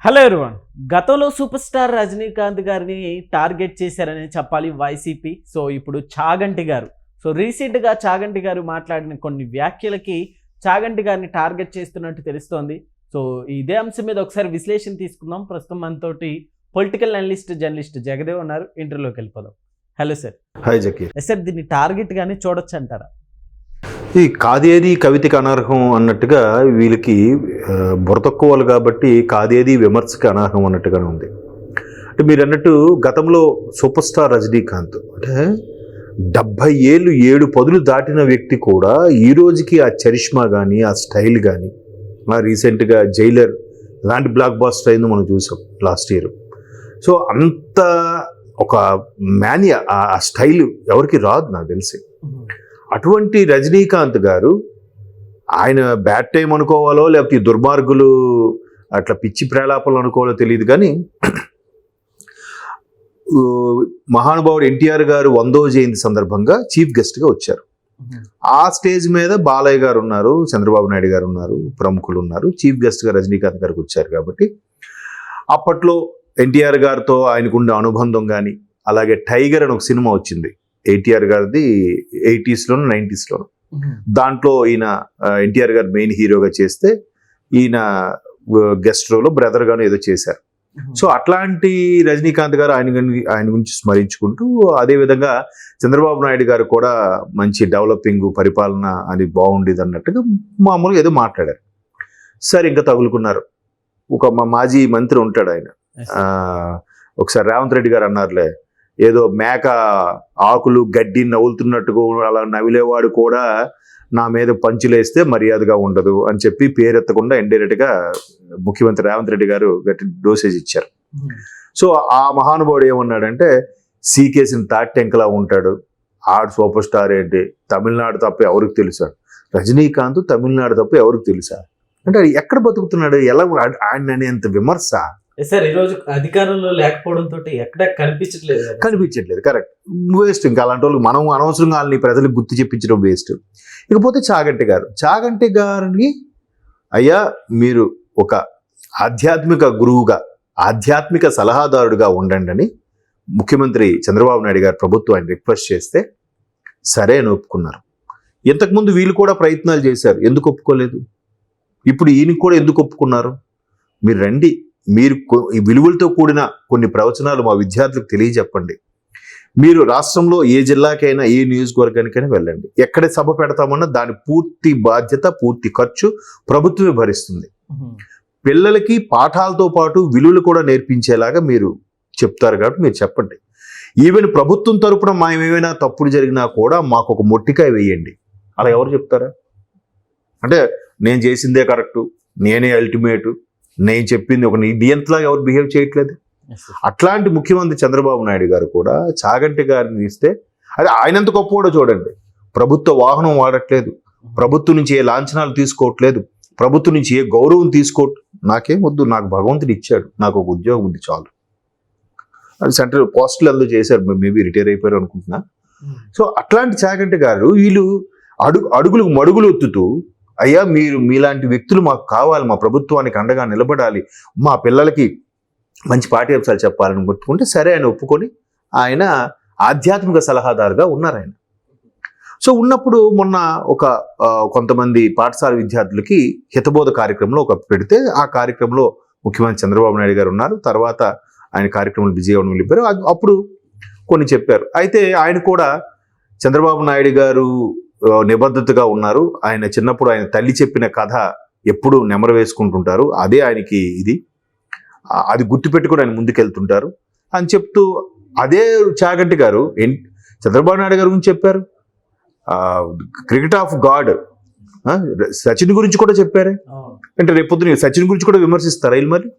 Hello everyone. గతంలో super star Rajinikanth గారిని target చేశారని చెప్పాలి వైసీపీ. సో ఇప్పుడు చాగంటి గారు, రీసెంట్గా చాగంటి గారు మాట్లాడిన కొన్ని వ్యాఖ్యలకి చాగంటి గారిని టార్గెట్ చేస్తున్నట్టు తెలుస్తోంది. సో ఇదే అంశం మీద ఒకసారి విశ్లేషణ తీసుకుందాం. ప్రస్తుతం మనతోటి పొలిటికల్ అనలిస్ట్ జర్నలిస్ట్ జగదేవ్ ఉన్నారు. ఇంటర్వ్యూలోకి వెళ్ళిపోదాం. Hello sir. Hi Zakir. Sir, దీన్ని టార్గెట్ గానే చూడొచ్చు అంటారా? ఈ కాదేది కవితకి అనర్హం అన్నట్టుగా వీళ్ళకి బుర్రతక్కువలు కాబట్టి కాదేది విమర్శకి అనర్హం అన్నట్టుగానే ఉంది. అంటే మీరు అన్నట్టు గతంలో సూపర్ స్టార్ రజనీకాంత్ అంటే 70 ఏళ్ళు 7 పదులు దాటిన వ్యక్తి కూడా ఈ రోజుకి ఆ చరిష్మా కానీ ఆ స్టైల్ కానీ రీసెంట్గా జైలర్ లాంటి బ్లాక్ బాస్టర్ అయింది మనం చూసాం లాస్ట్ ఇయర్. సో అంత ఒక మేనియా ఆ స్టైల్ ఎవరికి రాదు నాకు తెలిసి. అటువంటి రజనీకాంత్ గారు ఆయన బ్యాడ్ టైం అనుకోవాలో లేకపోతే ఈ దుర్మార్గులు అట్లా పిచ్చి ప్రేలాపలు అనుకోవాలో తెలియదు కానీ మహానుభావుడు ఎన్టీఆర్ గారు 100వ జయంతి సందర్భంగా చీఫ్ గెస్ట్గా వచ్చారు. ఆ స్టేజ్ మీద బాలయ్య గారు ఉన్నారు, చంద్రబాబు నాయుడు గారు ఉన్నారు, ప్రముఖులు ఉన్నారు. చీఫ్ గెస్ట్గా రజనీకాంత్ గారికి వచ్చారు కాబట్టి అప్పట్లో ఎన్టీఆర్ గారితో ఆయనకుండే అనుబంధం కానీ, అలాగే టైగర్ అని ఒక సినిమా వచ్చింది ఎన్టీఆర్ గారిది 80s లోను 90s లోను. దాంట్లో ఈయన ఎన్టీఆర్ గారు మెయిన్ హీరోగా చేస్తే ఈయన గెస్ట్ రోలో బ్రదర్ గాను ఏదో చేశారు. సో అట్లాంటి రజనీకాంత్ గారు ఆయన గురించి స్మరించుకుంటూ, అదేవిధంగా చంద్రబాబు నాయుడు గారు కూడా మంచి డెవలపింగ్ పరిపాలన అది బాగుండేది అన్నట్టుగా మామూలుగా ఏదో మాట్లాడారు. సరే ఇంకా తగులుకున్నారు. ఒక మాజీ మంత్రి ఉంటాడు ఆయన, ఒకసారి రేవంత్ రెడ్డి గారు అన్నారులే, ఏదో మేక ఆకులు గడ్డి నవ్వులుతున్నట్టుగా అలా నవిలేవాడు కూడా నా మీద పంచులేస్తే మర్యాదగా ఉండదు అని చెప్పి పేరెత్తకుండా ఇండైరెక్ట్గా ముఖ్యమంత్రి రేవంత్ రెడ్డి గారు గట్టి డోసేజ్ ఇచ్చారు. సో ఆ మహానుభావుడు ఏమన్నాడంటే, సీకేసిన తాటెంకలా ఉంటాడు, ఆడు సూపర్ స్టార్ ఏంటి, తమిళనాడు తప్ప ఎవరికి తెలుసా, రజనీకాంత్ తమిళనాడు తప్ప ఎవరికి తెలుసా అంటే ఎక్కడ బతుకుతున్నాడు, ఎలా ఆయన అనేంత విమర్శ. సార్, ఈరోజు అధికారంలో లేకపోవడంతో ఎక్కడ కనిపించట్లేదు. Correct, waste. ఇంకా అలాంటి వాళ్ళు మనం అనవసరంగా వాళ్ళని ప్రజలకు గుర్తు చెప్పించడం వేస్ట్. ఇకపోతే చాగంటి గారిని అయ్యా మీరు ఒక ఆధ్యాత్మిక గురువుగా, ఆధ్యాత్మిక సలహాదారుడిగా ఉండండి అని ముఖ్యమంత్రి చంద్రబాబు నాయుడు గారు ప్రభుత్వాన్ని రిక్వెస్ట్ చేస్తే సరే అని ఒప్పుకున్నారు. ఇంతకుముందు వీళ్ళు కూడా ప్రయత్నాలు చేశారు, ఎందుకు ఒప్పుకోలేదు? ఇప్పుడు ఈయనకి కూడా ఎందుకు ఒప్పుకున్నారు? మీరు రండి, మీరు ఈ విలువలతో కూడిన కొన్ని ప్రవచనాలు మా విద్యార్థులకు తెలియజెప్పండి. మీరు రాష్ట్రంలో ఏ జిల్లాకైనా ఏ నియోజకవర్గానికైనా వెళ్ళండి, ఎక్కడ సభ పెడతామన్నా దాని పూర్తి బాధ్యత పూర్తి ఖర్చు ప్రభుత్వమే భరిస్తుంది. పిల్లలకి పాఠాలతో పాటు విలువలు కూడా నేర్పించేలాగా మీరు చెప్తారు కాబట్టి మీరు చెప్పండి. ఈవెన్ ప్రభుత్వం తరపున ఏమైనా తప్పులు జరిగినా కూడా మాకు ఒక మొట్టికాయ వేయండి. అలా ఎవరు చెప్తారా? అంటే నేను చేసిందే కరెక్టు, నేనే అల్టిమేటు, నేను చెప్పింది ఒక నియంత్రలాగా ఎవరు బిహేవ్ చేయట్లేదు. అట్లాంటి ముఖ్యమంత్రి చంద్రబాబు నాయుడు గారు కూడా చాగంటి గారిని ఇస్తే, అదే ఆయనంత గొప్పవాడో చూడండి, ప్రభుత్వ వాహనం వాడట్లేదు, ప్రభుత్వం నుంచి ఏ లాంఛనాలు తీసుకోవట్లేదు, ప్రభుత్వం నుంచి ఏ గౌరవం నాకేం వద్దు, నాకు భగవంతుడు ఇచ్చాడు, నాకు ఒక ఉద్యోగం ఉంది చాలు. అది సెంట్రల్ పోస్టులు అందులో చేశారు, మేబీ రిటైర్ అయిపోయారు అనుకుంటున్నా. సో అట్లాంటి చాగంటి గారు వీళ్ళు అడుగులకు మడుగులు ఒత్తుతూ, అయ్యా మీరు మీలాంటి వ్యక్తులు మాకు కావాలి, మా ప్రభుత్వానికి అండగా నిలబడాలి, మా పిల్లలకి మంచి పాఠ్యాంశాలు చెప్పాలని గుర్తుకుంటే సరే అని ఒప్పుకొని ఆయన ఆధ్యాత్మిక సలహాదారుగా ఉన్నారు ఆయన. సో ఉన్నప్పుడు మొన్న కొంతమంది పాఠశాల విద్యార్థులకి హితబోధ కార్యక్రమంలో పెడితే ఆ కార్యక్రమంలో ముఖ్యమంత్రి చంద్రబాబు నాయుడు గారు ఉన్నారు. తర్వాత ఆయన కార్యక్రమంలో బిజీగా వెళ్ళిపోయారు. అప్పుడు కొన్ని చెప్పారు. అయితే ఆయన కూడా చంద్రబాబు నాయుడు గారు నిబద్ధతగా ఉన్నారు. ఆయన చిన్నప్పుడు ఆయన తల్లి చెప్పిన కథ ఎప్పుడు నెమరు వేసుకుంటుంటారు, అదే ఆయనకి ఇది, అది గుర్తుపెట్టుకుని ఆయన ముందుకెళ్తుంటారు అని చెప్తూ, అదే చాగంటి గారు చంద్రబాబు నాయుడు గారి గురించి చెప్పారు. క్రికెట్ ఆఫ్ గాడ్ సచిన్ గురించి కూడా చెప్పారే. అంటే రేపొద్దున సచిన్ గురించి కూడా విమర్శిస్తారా వీళ్ళు? మరి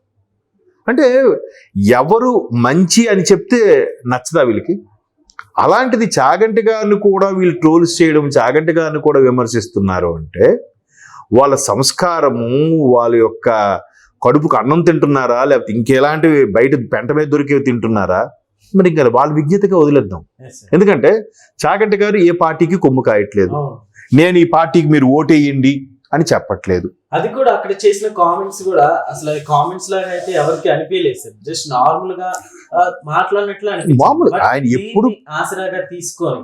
అంటే ఎవరు మంచి అని చెప్తే నచ్చదా వీళ్ళకి? అలాంటిది చాగంటి గారిని కూడా వీళ్ళు ట్రోల్స్ చేయడం, చాగంటి గారిని కూడా విమర్శిస్తున్నారు అంటే వాళ్ళ సంస్కారము, వాళ్ళ యొక్క కడుపుకు అన్నం తింటున్నారా, లేకపోతే ఇంకెలాంటివి బయట పెంట మీద దొరికేవి తింటున్నారా? మరి ఇంకా వాళ్ళ విజ్ఞతగా వదిలేద్దాం. ఎందుకంటే చాగంటి గారు ఏ పార్టీకి కొమ్ము కాయట్లేదు. నేను ఈ పార్టీకి మీరు ఓటేయండి అని చెప్పట్లేదు. అది కూడా అక్కడ చేసిన కామెంట్స్ కూడా అసలు కామెంట్స్ లాగా అయితే ఎవరికి అనిపించలేదు సార్. జస్ట్ నార్మల్ గా మాట్లాడినట్లు మామూలు ఆయన ఎప్పుడు ఆసరాగా తీసుకొని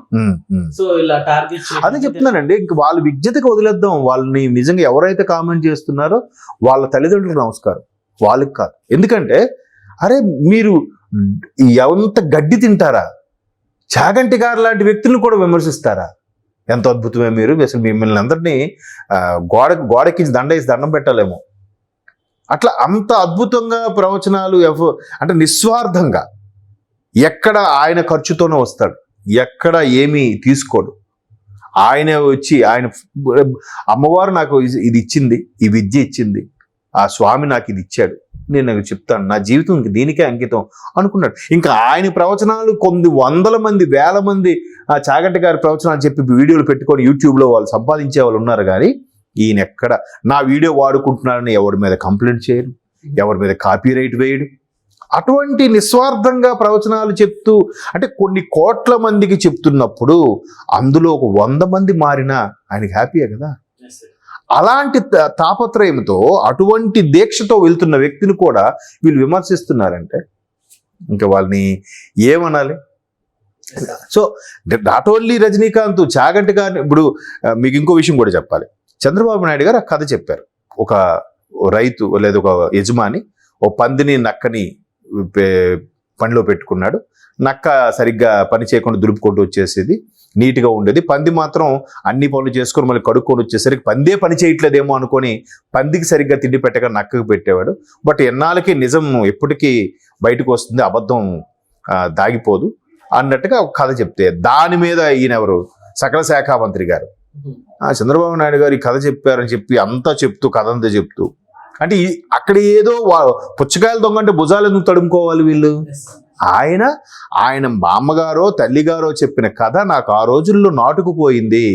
సో ఇలా టార్గెట్ అదే చెప్తున్నానండి. ఇంక వాళ్ళ విజ్ఞతకి వదిలేద్దాం. వాళ్ళని నిజంగా ఎవరైతే కామెంట్ చేస్తున్నారో వాళ్ళ తల్లిదండ్రులకు నమస్కారం, వాళ్ళకి కాదు. ఎందుకంటే అరే మీరు ఎంత గడ్డి తింటారా, చాగంటి గారు లాంటి వ్యక్తులను కూడా విమర్శిస్తారా? ఎంత అద్భుతమే మీరు. అసలు మిమ్మల్ని అందరినీ గోడెక్కించి దండేసి దండం పెట్టలేము. అట్లా అంత అద్భుతంగా ప్రవచనాలు అంటే నిస్వార్థంగా, ఎక్కడ ఆయన ఖర్చుతోనే వస్తాడు, ఎక్కడ ఏమీ తీసుకోడు. ఆయన వచ్చి ఆయన అమ్మవారు నాకు ఇది ఇచ్చింది, ఈ విద్య ఇచ్చింది, ఆ స్వామి నాకు ఇది ఇచ్చాడు, నేను చెప్తాను, నా జీవితం దీనికే అంకితం అనుకున్నాడు. ఇంకా ఆయన ప్రవచనాలు కొన్ని వందల మంది వేల మంది ఆ చాగంటి గారి ప్రవచనాలు చెప్పి వీడియోలు పెట్టుకొని యూట్యూబ్లో వాళ్ళు సంపాదించే వాళ్ళు ఉన్నారు. కానీ ఈయన ఎక్కడ నా వీడియో వాడుకుంటున్నారని ఎవరి మీద కంప్లైంట్ చేయడు, ఎవరి మీద కాపీరైట్ వేయడు. అటువంటి నిస్వార్థంగా ప్రవచనాలు చెప్తూ, అంటే కొన్ని కోట్ల మందికి చెప్తున్నప్పుడు అందులో ఒక 100 మంది మారినా ఆయనకి హ్యాపీయే కదా. అలాంటి తాపత్రయంతో అటువంటి దీక్షతో వెళ్తున్న వ్యక్తిని కూడా వీళ్ళు విమర్శిస్తున్నారంటే ఇంకా వాళ్ళని ఏమనాలి? So not only Rajinikanth, Chaganti గారిని. ఇప్పుడు మీకు ఇంకో విషయం కూడా చెప్పాలి. చంద్రబాబు నాయుడు గారు ఆ కథ చెప్పారు. ఒక రైతు లేదా ఒక యజమాని ఓ పందిని నక్కని పనిలో పెట్టుకున్నాడు. నక్క సరిగ్గా పని చేయకుండా దులుపుకుంటూ వచ్చేసేది, నీట్గా ఉండేది. పంది మాత్రం అన్ని పనులు చేసుకొని మళ్ళీ కడుక్కొని వచ్చేసరికి పందే పని చేయట్లేదేమో అనుకొని పందికి సరిగ్గా తిండి పెట్టగా నక్కకు పెట్టేవాడు. బట్ ఎన్నాళ్ళకి నిజం ఎప్పటికీ బయటకు వస్తుంది, అబద్ధం దాగిపోదు అన్నట్టుగా ఒక కథ చెప్తే, దాని మీద ఈయన ఎవరు, సకల శాఖ మంత్రి గారు చంద్రబాబు నాయుడు గారు ఈ కథ చెప్పారని చెప్పి అంతా చెప్తూ, కథ అంతా చెప్తూ, అంటే అక్కడ ఏదో పుచ్చకాయలు దొంగ అంటే భుజాలు ఎందుకు తడుముకోవాలి వీళ్ళు? ఆయన మామగారో తల్లిగారో చెప్పిన కథ నాకు ఆ రోజుల్లో నాటుకుపోయింది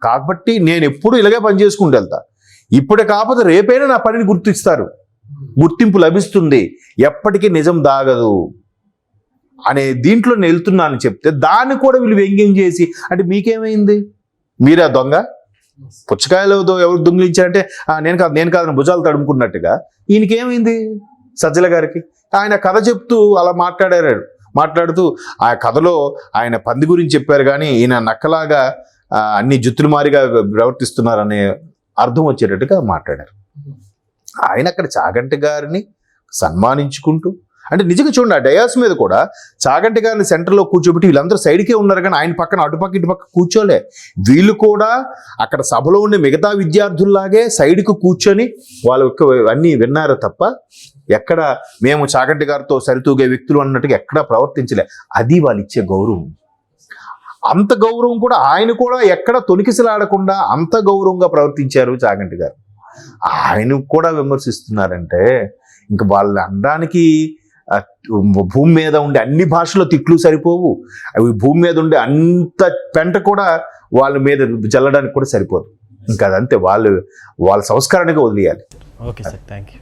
కాబట్టి నేను ఎప్పుడు ఇలాగే పని చేసుకుంటూ వెళ్తా. ఇప్పుడే కాకపోతే రేపైనా నా పనిని గుర్తిస్తారు, గుర్తింపు లభిస్తుంది, ఎప్పటికీ నిజం దాగదు అనే దీంట్లో నేను వెళ్తున్నాను చెప్తే దాన్ని కూడా వీళ్ళు వ్యంగ్యం చేసి, అంటే మీకేమైంది, మీరా దొంగ, పుచ్చకాయలు ఎవరు దొంగిలించారంటే నేను కాదని భుజాలు తడుముకున్నట్టుగా ఈయనకేమైంది సజ్జల గారికి? ఆయన కథ చెప్తూ అలా మాట్లాడుతూ ఆ కథలో ఆయన పంది గురించి చెప్పారు కానీ ఈయన నక్కలాగా అన్ని జుత్తులు మారిగా ప్రవర్తిస్తున్నారనే అర్థం వచ్చేటట్టుగా మాట్లాడారు. ఆయన అక్కడ చాగంటి గారిని సన్మానించుకుంటూ, అంటే నిజంగా చూడండి, ఆ డయాస్ మీద కూడా చాగంటి గారిని సెంటర్లో కూర్చోబెట్టి వీళ్ళందరూ సైడ్కే ఉన్నారు కానీ ఆయన పక్కన అటుపక్క ఇటుపక్క కూర్చోలే. వీళ్ళు కూడా అక్కడ సభలో ఉండే మిగతా విద్యార్థుల్లాగే సైడ్కు కూర్చొని వాళ్ళు అన్నీ విన్నారు తప్ప ఎక్కడ మేము చాగంటి గారితో సరితూగే వ్యక్తులు అన్నట్టుగా ఎక్కడా ప్రవర్తించలే. అది వాళ్ళు ఇచ్చే గౌరవం. అంత గౌరవం కూడా ఆయన కూడా ఎక్కడ తొణికిసలాడకుండా అంత గౌరవంగా ప్రవర్తించారు చాగంటి గారు. ఆయన కూడా విమర్శిస్తున్నారంటే ఇంకా వాళ్ళు అనడానికి భూమి మీద ఉండే అన్ని భాషలో తిట్లు సరిపోవు, అవి భూమి మీద ఉండే అంత పెంట కూడా వాళ్ళ మీద జల్లడానికి కూడా సరిపోదు. ఇంకా అదంతే, వాళ్ళ సంస్కారానికి వదిలేయాలి. Okay sir, thank you.